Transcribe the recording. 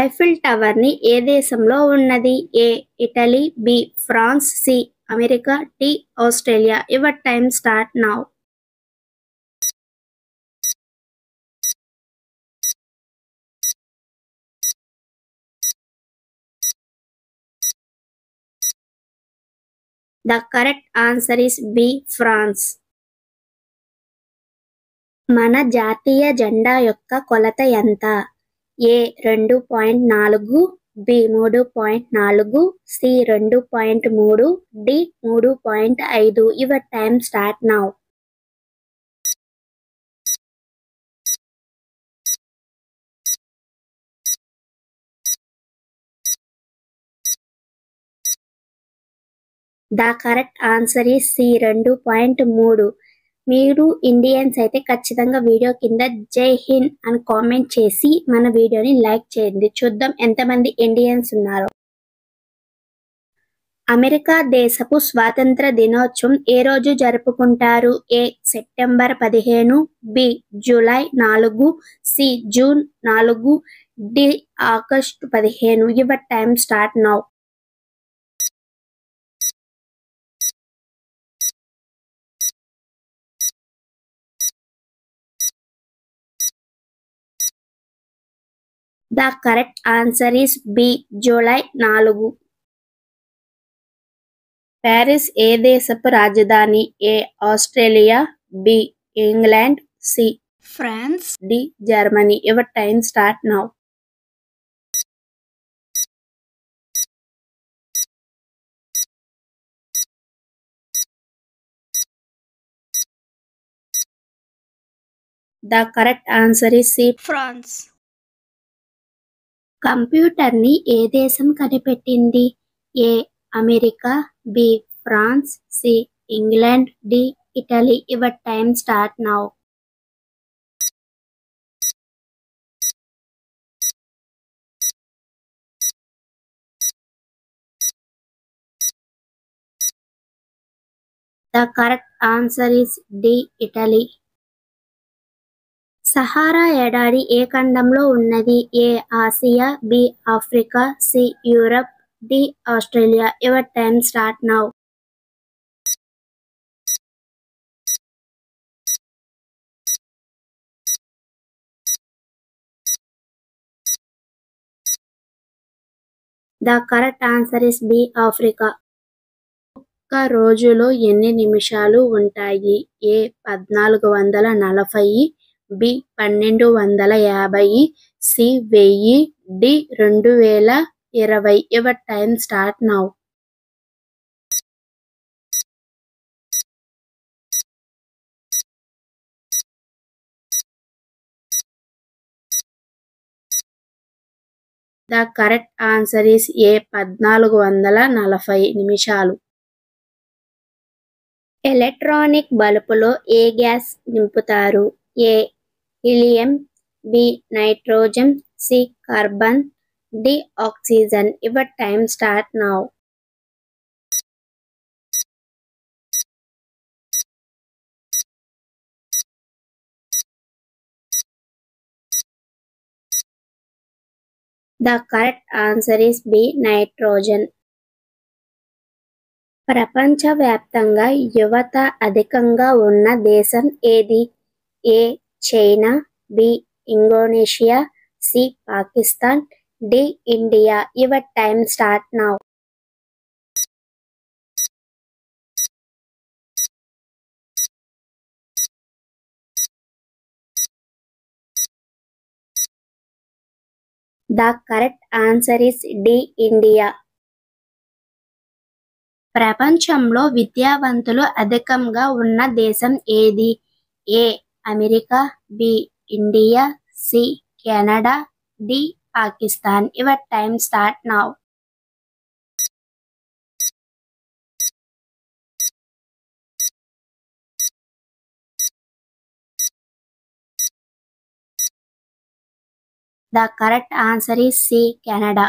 Eiffel tower ని ఏ దేశంలో ఉన్నది? A Italy, B France, C America, D Australia. Your time start now. The correct answer is B. France. మన జాతీయ జెండా యొక్క కొలత ఎంత? A 2.4, B 3.4, C 2.3, D 3.5. Your time start now. The correct answer is C 2.3. మీరు Indians అయితే ఖచ్చితంగా video కింద జై హింద్ అని కామెంట్ చేసి మన వీడియోని లైక్ చేయండి. చూద్దాం ఎంతమంది ఇండియన్స్ ఉన్నారో. అమెరికా దేశపు స్వాతంత్ర దినోత్సవం ఏ రోజు జరుపుకుంటారు? A September 15, B July 4, C June 4, D August 15. Your time start now. The correct answer is B. July 4. Paris ఏ దేశపు రాజధాని? A Australia, B England, C France, D Germany. Your time start now. The correct answer is C. France. Computer ని ఏ దేశం కనిపెట్టింది? A America, B France, C England, D Italy. Your time start now. The correct answer is D. Italy. Sahara ఎడారి ఏ ఖండంలో ఉన్నది? A Asia, B Africa, C Europe, D Australia. Your time start now. The correct answer is B Africa. ఒక్క రోజులో ఎన్ని నిమిషాలు ఉంటాయి? A 1440, B 1250, C 1000, D 2020. Your time start now. The correct answer is A 1440 నిమిషాలు. Electronic బల్బులో ఏ gas నింపుతారు? A helium, B nitrogen, C carbon, D oxygen. Your time start now. The correct answer is B nitrogen. ప్రపంచవ్యాప్తంగా యువత అధికంగా ఉన్న దేశం ఏది? A China, B Indonesia, C Pakistan, D India. Your time start now. The correct answer is D India. ప్రపంచంలో విద్యావంతులు అధికంగా ఉన్న దేశం ఏది? A America, B India, C Canada, D Pakistan. Your time start now. The correct answer is C Canada.